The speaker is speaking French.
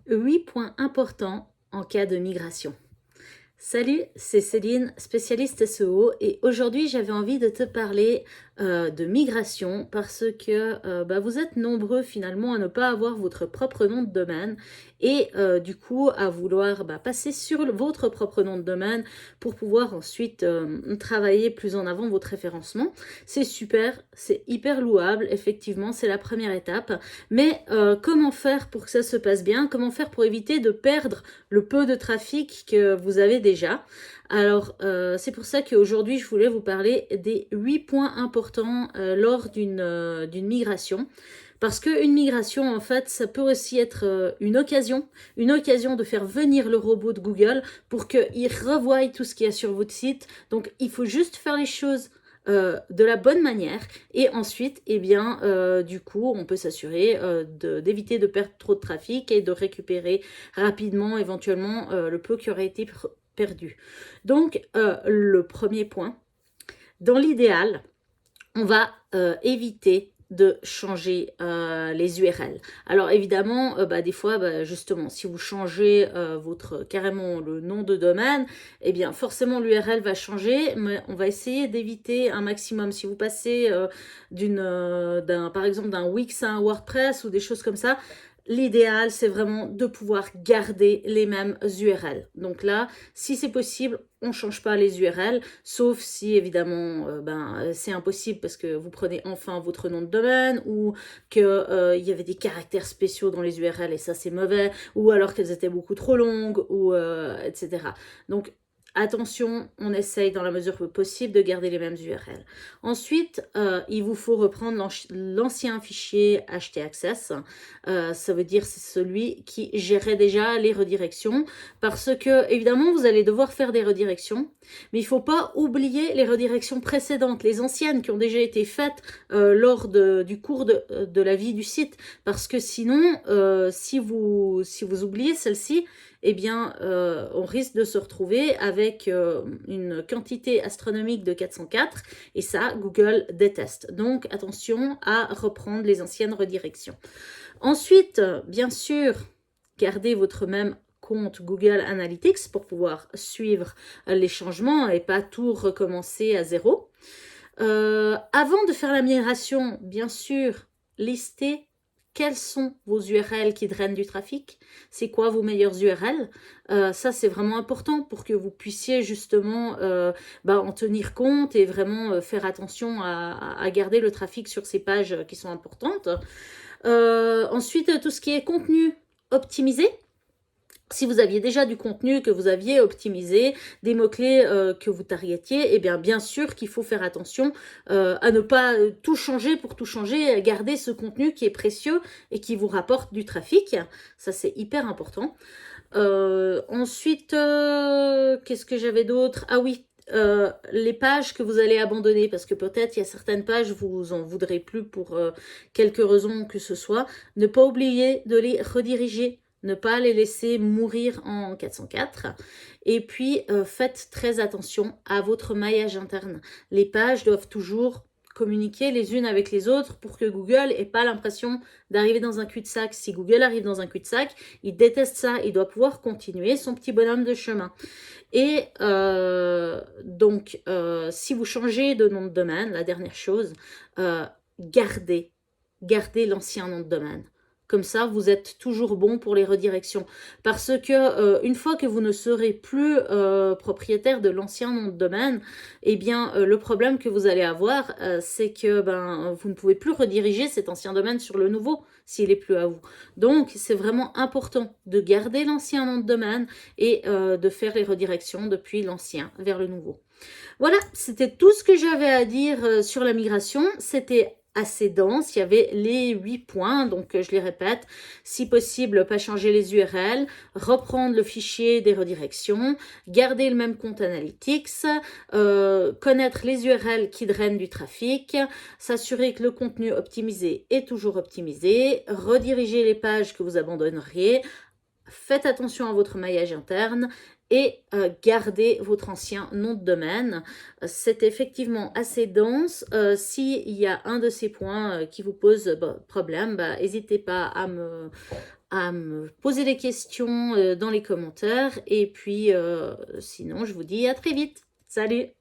8 points importants en cas de migration. Salut, c'est Céline, spécialiste SEO, et aujourd'hui j'avais envie de te parler de migration parce que vous êtes nombreux finalement à ne pas avoir votre propre nom de domaine et du coup à vouloir passer sur votre propre nom de domaine pour pouvoir ensuite travailler plus en avant votre référencement. C'est super, c'est hyper louable, effectivement c'est la première étape, mais comment faire pour que ça se passe bien? Comment faire pour éviter de perdre le peu de trafic que vous avez déjà? Alors, c'est pour ça qu'aujourd'hui, je voulais vous parler des 8 points importants lors d'une migration. Parce qu'une migration, en fait, ça peut aussi être une occasion de faire venir le robot de Google pour qu'il revoie tout ce qu'il y a sur votre site. Donc, il faut juste faire les choses de la bonne manière et ensuite du coup on peut s'assurer d'éviter de perdre trop de trafic et de récupérer rapidement éventuellement le peu qui aurait été perdu. Donc le premier point, dans l'idéal on va éviter de changer les URL. Alors évidemment, des fois, justement, si vous changez carrément le nom de domaine, eh bien forcément l'URL va changer, mais on va essayer d'éviter un maximum. Si vous passez par exemple d'un Wix à un WordPress ou des choses comme ça, l'idéal, c'est vraiment de pouvoir garder les mêmes URL. Donc là, si c'est possible, on ne change pas les URL, sauf si évidemment c'est impossible parce que vous prenez enfin votre nom de domaine ou qu'il y avait des caractères spéciaux dans les URL et ça c'est mauvais, ou alors qu'elles étaient beaucoup trop longues, ou etc. Donc attention, on essaye dans la mesure possible de garder les mêmes URL. Ensuite, il vous faut reprendre l'ancien fichier htaccess. Ça veut dire c'est celui qui gérait déjà les redirections, parce que évidemment vous allez devoir faire des redirections, mais il ne faut pas oublier les redirections précédentes, les anciennes qui ont déjà été faites lors du cours de la vie du site, parce que sinon si vous oubliez celle-ci, eh bien, on risque de se retrouver avec une quantité astronomique de 404, et ça, Google déteste. Donc, attention à reprendre les anciennes redirections. Ensuite, bien sûr, gardez votre même compte Google Analytics pour pouvoir suivre les changements et pas tout recommencer à zéro. Avant de faire la migration, bien sûr, listez quelles sont vos URL qui drainent du trafic, c'est quoi vos meilleures URL. Ça c'est vraiment important pour que vous puissiez justement en tenir compte et vraiment faire attention à garder le trafic sur ces pages qui sont importantes. Ensuite, tout ce qui est contenu optimisé. Si vous aviez déjà du contenu que vous aviez optimisé, des mots-clés que vous targetiez, eh bien sûr qu'il faut faire attention à ne pas tout changer pour tout changer, garder ce contenu qui est précieux et qui vous rapporte du trafic. Ça, c'est hyper important. Ensuite, qu'est-ce que j'avais d'autre? Ah oui, les pages que vous allez abandonner, parce que peut-être il y a certaines pages vous en voudrez plus pour quelque raison que ce soit. Ne pas oublier de les rediriger, ne pas les laisser mourir en 404. Et puis faites très attention à votre maillage interne. Les pages doivent toujours communiquer les unes avec les autres pour que Google n'ait pas l'impression d'arriver dans un cul-de-sac. Si Google arrive dans un cul-de-sac, il déteste ça, il doit pouvoir continuer son petit bonhomme de chemin. Et si vous changez de nom de domaine, la dernière chose, gardez l'ancien nom de domaine. Comme ça, vous êtes toujours bon pour les redirections. Parce que une fois que vous ne serez plus propriétaire de l'ancien nom de domaine, eh bien, le problème que vous allez avoir, c'est que vous ne pouvez plus rediriger cet ancien domaine sur le nouveau s'il est plus à vous. Donc, c'est vraiment important de garder l'ancien nom de domaine et de faire les redirections depuis l'ancien vers le nouveau. Voilà, c'était tout ce que j'avais à dire sur la migration. C'était assez dense, il y avait les 8 points, donc je les répète: si possible, pas changer les URL, reprendre le fichier des redirections, garder le même compte Analytics, connaître les URL qui drainent du trafic, s'assurer que le contenu optimisé est toujours optimisé, rediriger les pages que vous abandonneriez, faites attention à votre maillage interne et garder votre ancien nom de domaine. C'est effectivement assez dense. S'il y a un de ces points qui vous pose problème, n'hésitez pas à me poser des questions dans les commentaires. Et puis, sinon, je vous dis à très vite. Salut!